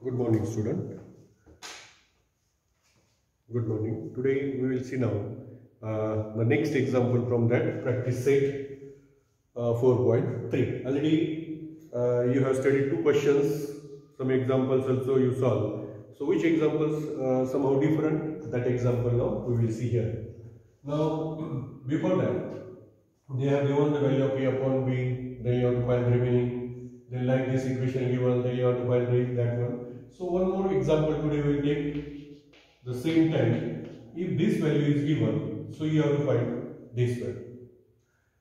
Good morning, student. Good morning. Today we will see now the next example from that practice set 4.3. Already you have studied two questions, some examples also you solve. So which examples somehow different? That example now we will see here. Now before that, they have given the value of a upon b, then you have to find the remaining. Then like this equation given, then you have to find that one. So one more example today we will take the same time. If this value is given, so you have to find this value.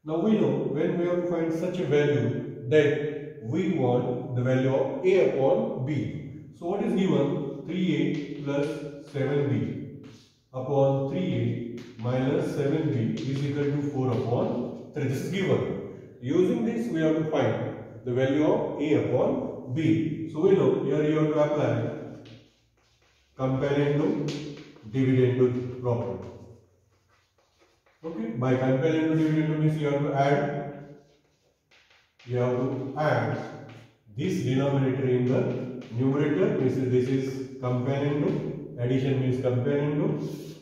Now we know when we have to find such a value that we want the value of a upon b. So what is given? 3a plus 7b upon 3a minus 7b is equal to 4 upon 3. This is given. Using this we have to find the value of a upon b. So we know here you have to apply comparendo dividendo property. Okay, by comparendo dividendo means you have to add this denominator in the numerator. This is comparendo, addition means comparendo,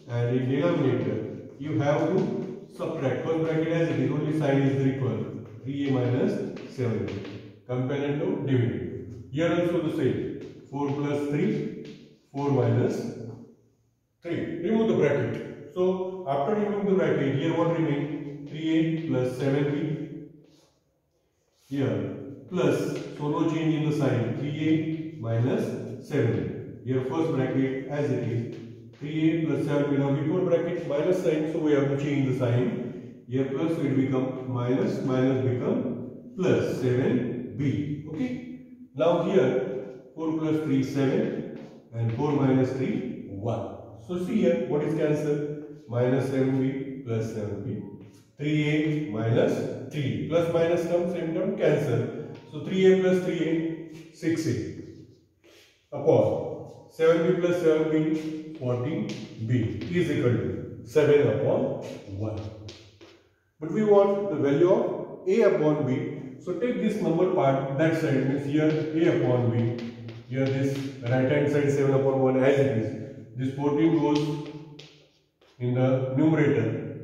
and in denominator you have to subtract one bracket as it is, only sign is equal, 3a minus 7b, comparendo dividendo. Here also the same, 4 plus 3, 4 minus 3. Remove the bracket. So after removing the bracket, here what remains? 3a plus 7b. Here plus, so no change in the sign, 3a minus 7b. Here first bracket as it is, 3a plus 7b. Now before bracket minus sign, so we have to change the sign. Here plus, so it become minus, minus become plus 7b. Okay. Now here 4 plus 3 7 and 4 minus 3 1. So see here what is cancelled? Minus 7b plus 7b. 3a minus 3 plus minus comes same term cancel. So 3a plus 3a 6a upon 7b plus 7b 40b is equal to 7 upon 1. But we want the value of a upon b. So take this number part, that side means here a upon b, here this right hand side 7 upon 1 as it is. This 14 goes in the numerator,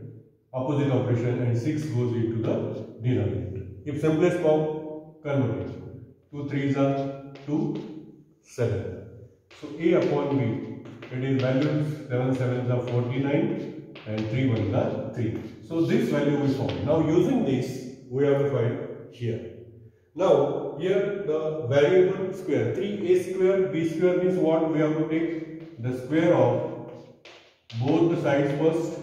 opposite operation, and 6 goes into the denominator. If simplest form, convert it. 2 3s are 2, 7. So a upon b, it is values 7 7s are 49 and 3 1s are 3. So this value we found. Now using this, we have to find here. Now here the variable square, 3a square b square means what? We have to take the square of both the sides first.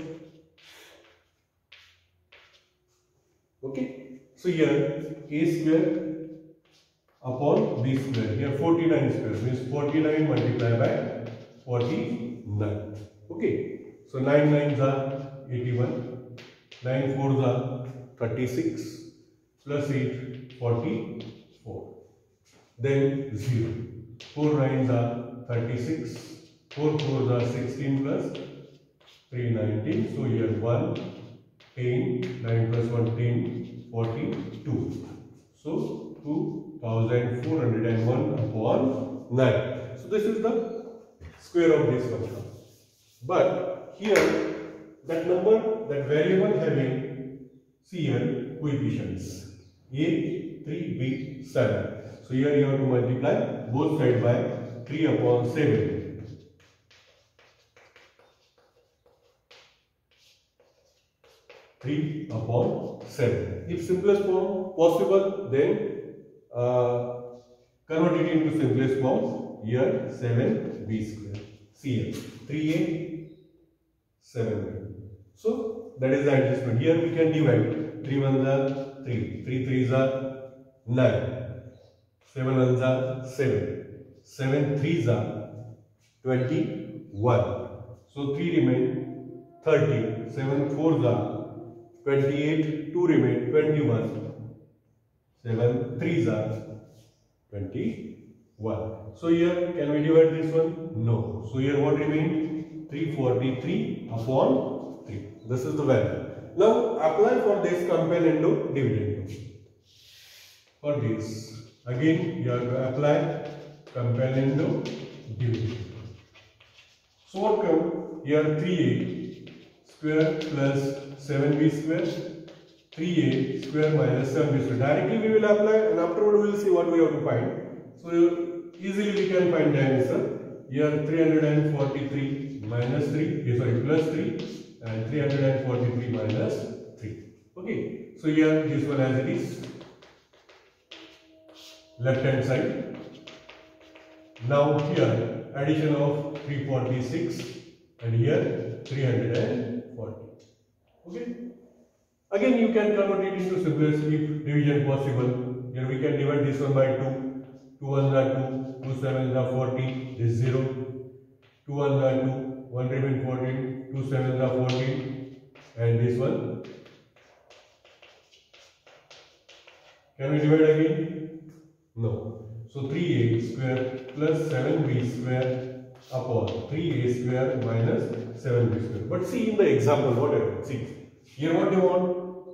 Okay, so here a square upon b square, here 49 square means 49 multiplied by 49. Okay, so 9 9s are 81, 9 4s are 36 plus 8 44, then 0, 4 9s are 36, 4 4s are 16 plus 3 19. So here 1 10, 9 plus 1 10, 42. So 2401 upon 9. So this is the square of this number. But here that number, that variable having, see here coefficients a 3 b 7. So here you have to multiply both sides by 3 upon 7. 3 upon 7. If simplest form possible, then convert it into simplest form. Here 7b square. See here 3a 7b. So that is the adjustment. Here we can divide. 3 1s are 3, 3 3s are 9, 7 1s are 7, 7 3s are 21. So 3 remain 30, 7 4s are 28, 2 remain 21, 7 3s are 21. So here can we divide this one? No. So here what remains? 343 upon 3. This is the value. Now apply for this comparendo dividendo. For this, again you have to apply companion division. So what come here? 3a square plus 7b square, 3a square minus 7b square. Directly we will apply, and afterward we will see what we have to find. So easily we can find the answer. Here 343 minus 3, sorry, plus 3, and 343 minus 3. Okay, so here this one as it is, left hand side. Now here addition of 346 and here 340. Okay. Again you can convert it into simplest if division possible. Here we can divide this one by 2. 2 1s are 2, 2 7s are 40, this 0. 2 1s are 2, 1 remain 14, 2 7s are 14, and this one. Can we divide again? No. So 3a square plus 7b square upon 3a square minus 7b square. But see in the example whatever. See here what they want,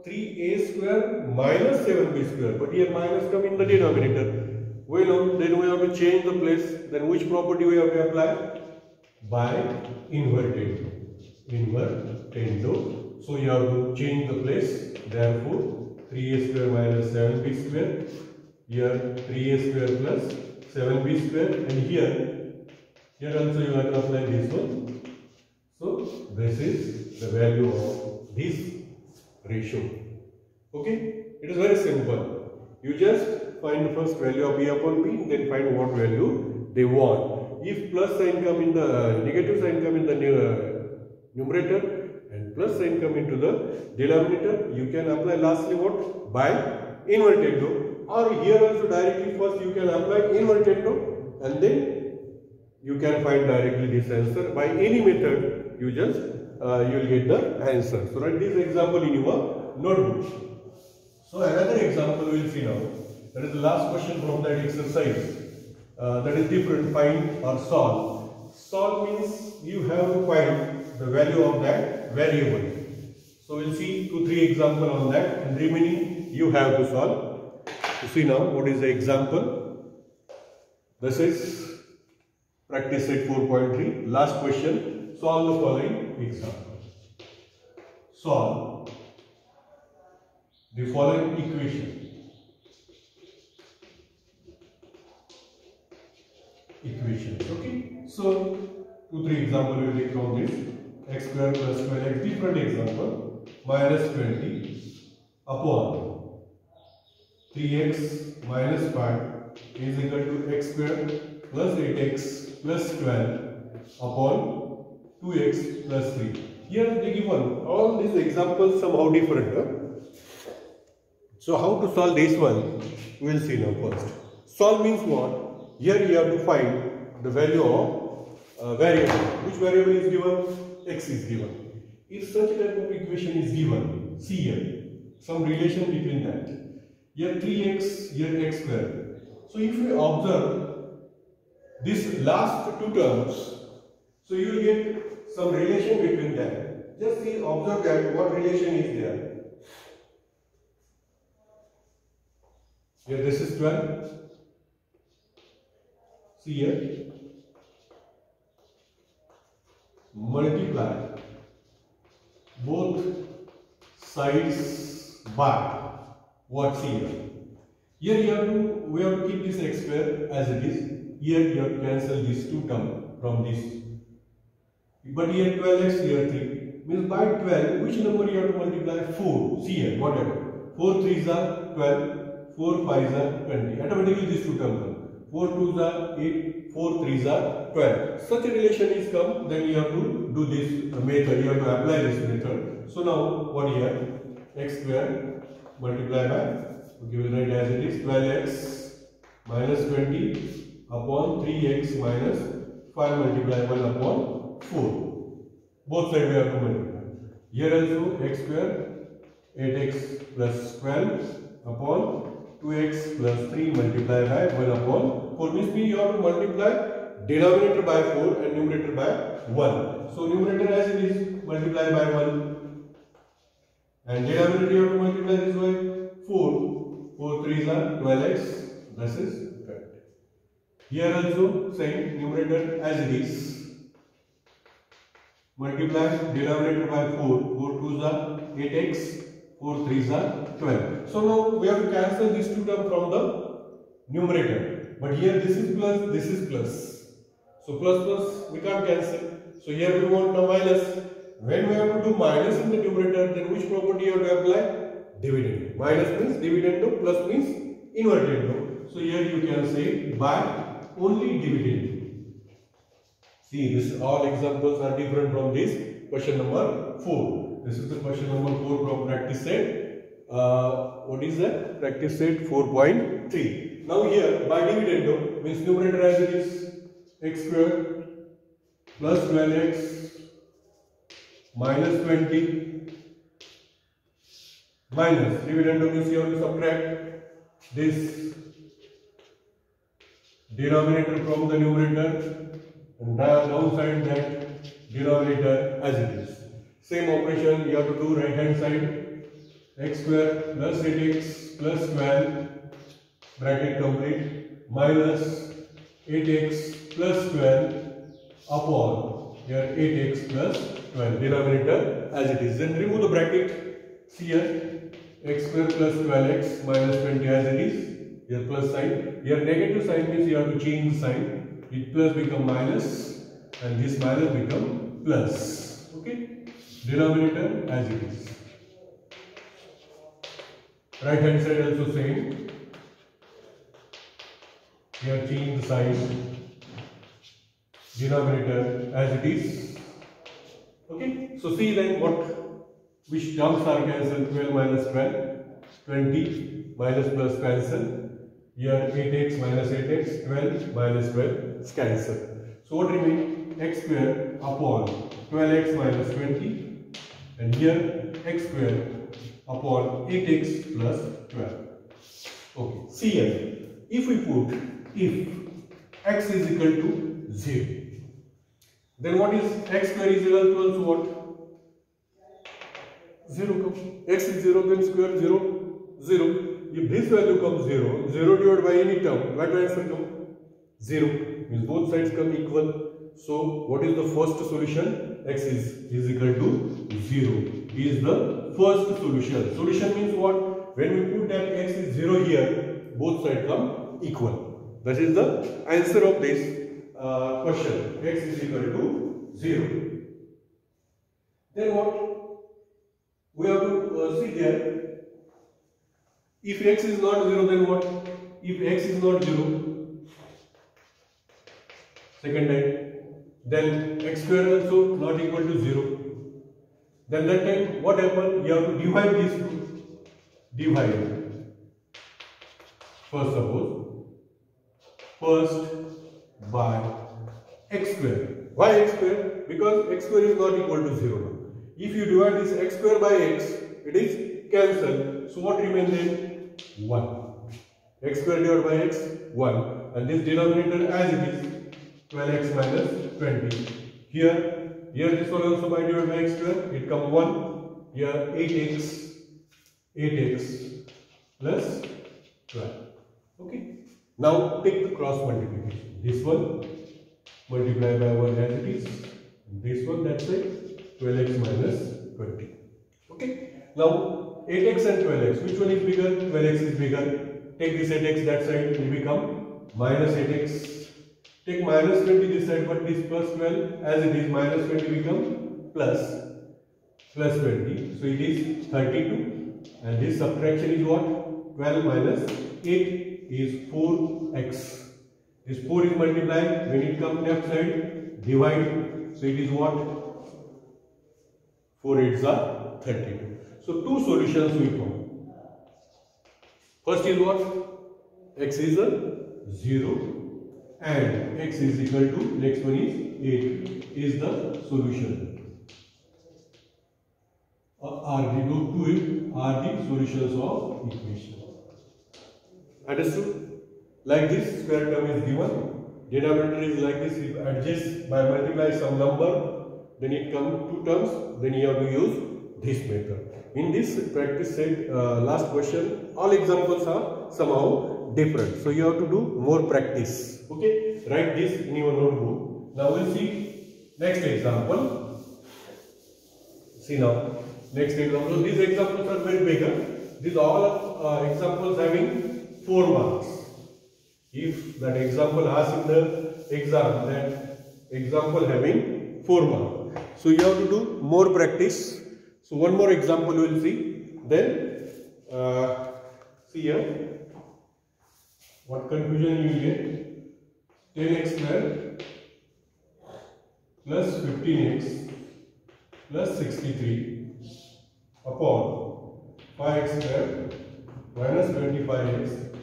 3a square minus 7b square. But here minus come in the denominator. We know, then we have to change the place. Then which property we have to apply? By invertendo. So you have to change the place. Therefore 3a square minus 7b square. Here 3a square plus 7b square, and here also you have to apply this one. So this is the value of this ratio. Okay, it is very simple. You just find the first value of a upon b, then find what value they want. If plus sign come in the negative sign come in the numerator and plus sign come into the denominator, you can apply lastly what? By invertendo. Or here also directly first you can apply invertendo and then you can find directly this answer. By any method you just you will get the answer. So write this example in your notebook. So another example we will see now. That is the last question from that exercise. That is different, find or solve. Solve means you have to find the value of that variable. So we will see 2-3 examples on that, and remaining you have to solve. You see now what is the example. This is practice set 4.3. Last question. Solve the following example. Solve the following equation. Okay. So 2-3 example we will take from this. X square plus 12x, different example, minus 20 upon 3x minus 5 is equal to x square plus 8x plus 12 upon 2x plus 3. Here they given all these examples somehow different. So how to solve this one? We will see now first. Solve means what? Here you have to find the value of variable. Which variable is given? X is given. If such type of equation is given, see here, some relation between that. Here 3x, here x square. So if we observe this last two terms, so you will get some relation between them. Just see, observe that what relation is there. Here this is 12. See here. Multiply both sides by what? See here. Here we have to keep this x square as it is. Here you have to cancel these two terms from this. But here 12x, here 3. Means by 12, which number you have to multiply? 4. See here, whatever. 4 3s are 12, 4 5s are 20. Automatically these two terms come. 4 2s are 8, 4 3s are 12. Such a relation is come, then you have to do this method, you have to apply this method. So now what here? X square multiply by, okay, we will write as it is 12x minus 20 upon 3x minus 5 multiply 1 upon 4. Both sides we have to multiply. Here also x square 8x plus 12 upon 2x plus 3 multiply by 1 upon 4. Means you have to multiply denominator by 4 and numerator by 1. So numerator as it is multiply by 1 and denominator you have to multiply this by 4. 4 3s are 12x. This is correct. Here also same, numerator as it is. Multiply denominator by 4. 4 2s are 8x, 4 3s are 12. So now we have to cancel these two terms from the numerator. But here this is plus, this is plus. So plus plus we can't cancel. So here we want a minus. When we have to do minus in the numerator, then which property you have to apply? Dividend. Minus means dividendo, plus means invertendo. So here you can say by only dividend. See, this all examples are different from this question number 4. This is the question number 4 from practice set. What is that? Practice set 4.3. Now here by dividendo means numerator as it is x square plus 12x minus 20 minus dividendo means you have to subtract this denominator from the numerator and downside that denominator as it is. Same operation you have to do right hand side, x square plus 8x plus 12 bracket complete minus 8x plus 12 upon here 8x plus 12 denominator as it is. Then remove the bracket. See here x square plus 12x minus 20 as it is. Here plus sign. Here negative sign means you have to change the sign. It plus become minus and this minus become plus. Okay. Denominator as it is. Right hand side also same. Here change the sign. Denominator as it is. Okay. So see then which terms are cancelled? 12 minus 12, 20 minus plus cancel. Here 8x minus 8x, 12 minus 12 is cancelled. So what remains? X square upon 12x minus 20 and here x square upon 8x plus 12. Okay. See here, if we put if x is equal to 0, then what is x square is equal to also what? 0 comes. X is 0, then square 0, 0. If this value comes 0, 0 divided by any term, what answer come? 0. Means both sides come equal. So what is the first solution? X is equal to 0. Is the first solution. Solution means what? When we put that x is 0 here, both sides come equal. That is the answer of this question. X is equal to 0. Then what? We have to see there. If x is not 0, then what? If x is not 0, second time, then x square also not equal to 0. Then that time what happens? You have to divide these two. Divide. First suppose, first by x square. Why x square? Because x square is not equal to 0 now. If you divide this x square by x, it is cancelled. So what remains then? 1. X square divided by x, 1. And this denominator as it is, 12x minus 20. Here this one also by divided by x square, it comes 1. Here 8x plus 12. Okay. Now take the cross multiplication. This one multiply by 1 as it is. This one, that's it, 12x minus 20. Okay. Now 8x and 12x, which one is bigger? 12x is bigger. Take this 8x that side, it will become minus 8x. Take minus 20 this side, but this plus 12 as it is, minus 20 become plus 20. So it is 32. And this subtraction is what? 12 minus 8 is 4x. This 4 is multiplied. When it comes left side, divide. So it is what? 4 8s are 32. So two solutions we found. First is what? X is a 0 and x is equal to, next one is 8 is the solution. Are the solutions of equation. Understood? Like this, square term is given. Denominator is like this. If adjust by multiply some number, then it comes two terms. Then you have to use this method. In this practice set, last question, all examples are somehow different. So you have to do more practice. Okay, write this in your notebook. Now we'll see next example. See now, next example. These examples are very bigger. These all examples having 4 marks. If that example asked in the exam, that example having 4 marks. So you have to do more practice. So one more example we will see. Then see here. What conclusion you will get? 10x square plus 15x plus 63 upon 5x square minus 25x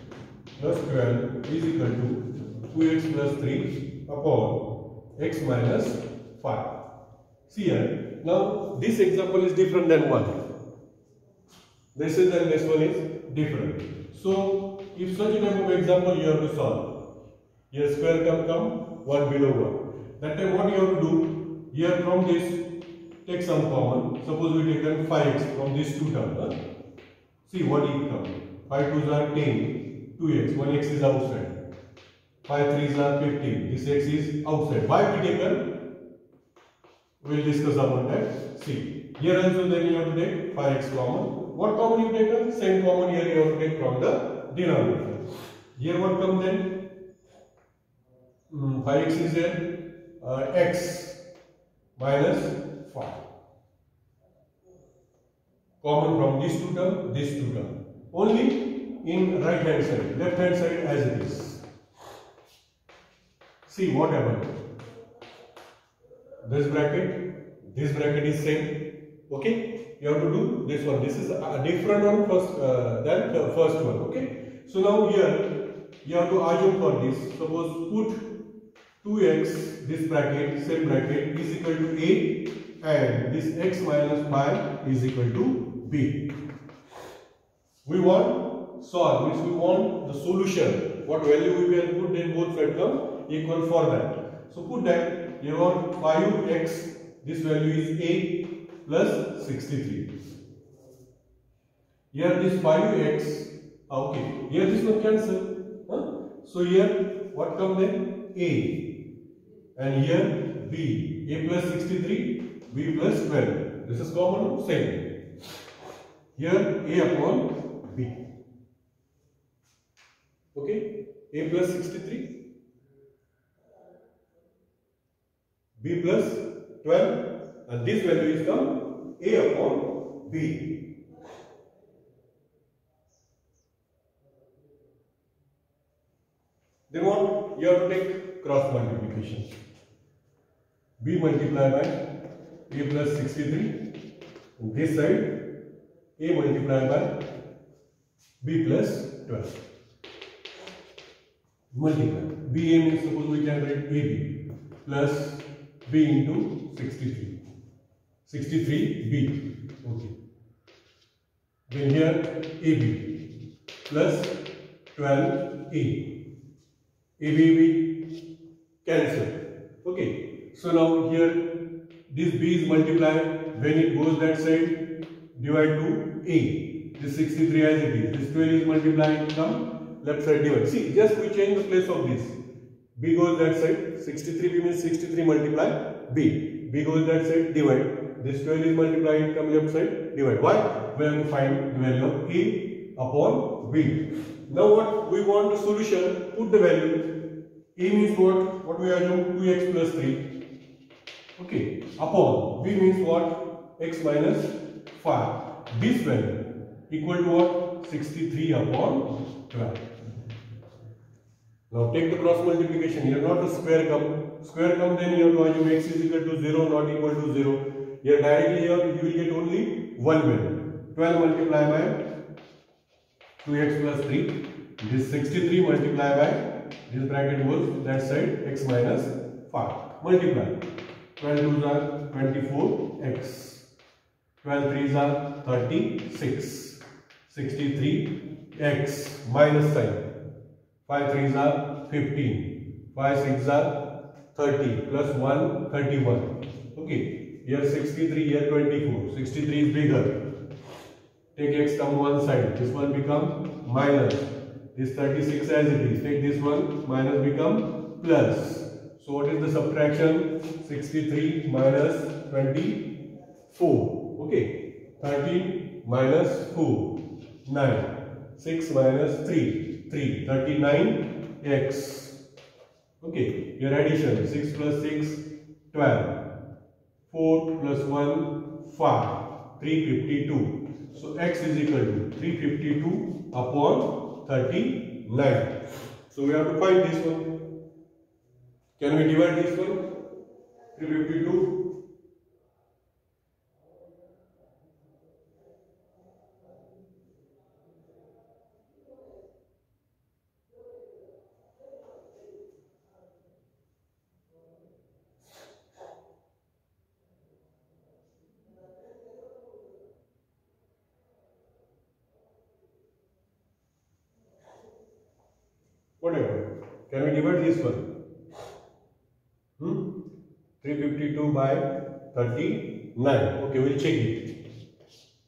plus 12 is equal to 2x plus 3 upon x minus 5. See here. Now this example is different than one. This is and this one is different. So if such a type of example you have to solve, here square come 1 below 1. That time what you have to do, here from this take some common. Suppose we taken 5x from these two terms. See what it comes. 5 2s are 10, 2x, 1x is outside. 5 3s are 15, this x is outside. Why we taken? We will discuss about that. See, here also then you have to take 5x common. What common you taken? Same common here you have to take from the denominator. Here what comes then? 5x is there, x minus 5. Common from these two terms. Only in right hand side, left hand side as it is. See what happened. This bracket is same. Okay, you have to do this one. This is a different one first than the first one. Okay, so now here you have to assume for this. Suppose put 2x, this bracket, same bracket, is equal to a, and this x minus 5 is equal to b. We want solve, means we want the solution. What value we can put, then both sides come equal for that. So put that, you want 5x, this value is a plus 63. Here this 5x, okay, here this one cancel. So here what come then? A, and here b, a plus 63, b plus 12. This is common, same. Here a upon b. Okay, a plus 63, b plus 12, and this value is come a upon b. Then what? You have to take cross multiplication. B multiplied by a plus 63. On this side, a multiplied by b plus 12. Multiply. B a means suppose we can write ab plus b into 63. 63b. Okay. Then here ab plus 12a. AB cancel. Okay. So now here this b is multiplied. When it goes that side, divide to a. This 63 as it is. This 12 is multiplied, come left side divide. See, just we change the place of this. B goes that side. 63b means 63 multiply b. B goes that side, divide. This 12 is multiplied, come left side, divide. Why? We have to find the value of a upon b. Now what? We want the solution. Put the value. A means what? What we assume? 2x plus 3. Okay. Upon. B means what? X minus 5. This value equal to what? 63 upon 12. Now take the cross multiplication. Here not the square come. Square come, then you have to assume x is equal to 0, not equal to 0. Here directly here you will get only one value. 12 multiplied by 2x plus 3. This 63 multiplied by this bracket goes that side, x minus 5. Multiply. 12 2s are 24x. 12 3s are 36. 63x minus sign. 5 3s are 15. 5 6s are 30. Plus 1 31. Okay. Here 63, here 24. 63 is bigger. Take x term one side. This one becomes minus. this 36 as it is. Take this one, minus become plus. So what is the subtraction? 63 minus 24. Okay. 13 minus 4. 9. 6 minus 3. 3. 39x. Okay. Your addition. 6 plus 6. 12. 4 plus 1. 5. 352. So x is equal to 352 upon 39. So we have to find this one. Can we divide this one? 352. Whatever. Can we divide this one? 352 by 39. Okay, we'll check it.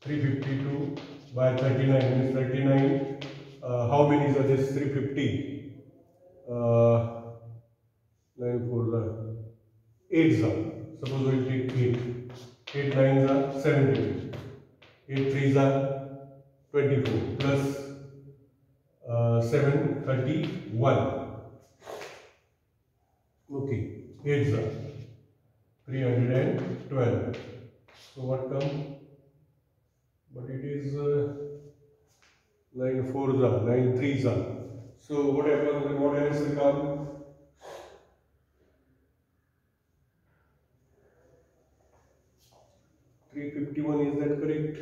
352 by 39 means 39. How many are this? 350. 9 4 8 are. Suppose we'll take 8. 8 9s are 17. 8 3s are 24 plus 7 31. Okay. 8s are 312. So what come? But it is 9 4s are 9 3s are. So what happens when what answer come? 351, is that correct?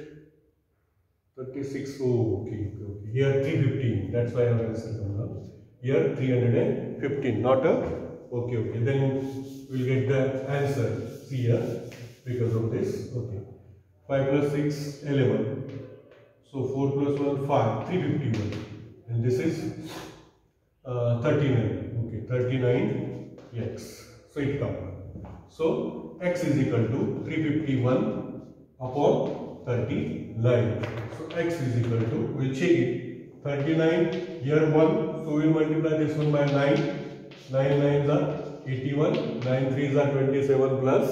36. Oh, okay. Here 315. That's why our answer comes up. Here 315. Not a. Okay. Then we'll get the answer here because of this. Okay. 5 plus 6, 11. So 4 plus 1, 5. 351. And this is 39. Okay. 39x. So it comes. So x is equal to 351 upon 39. So x is equal to, we'll check it. 39 here 1. So we'll multiply this one by 9. 9 9s are 81, 9 3s are 27 plus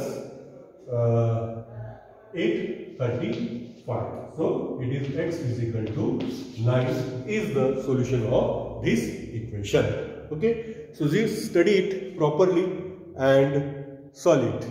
8, 35. So it is x is equal to 9 is the solution of this equation. Okay. So just study it properly and solve it.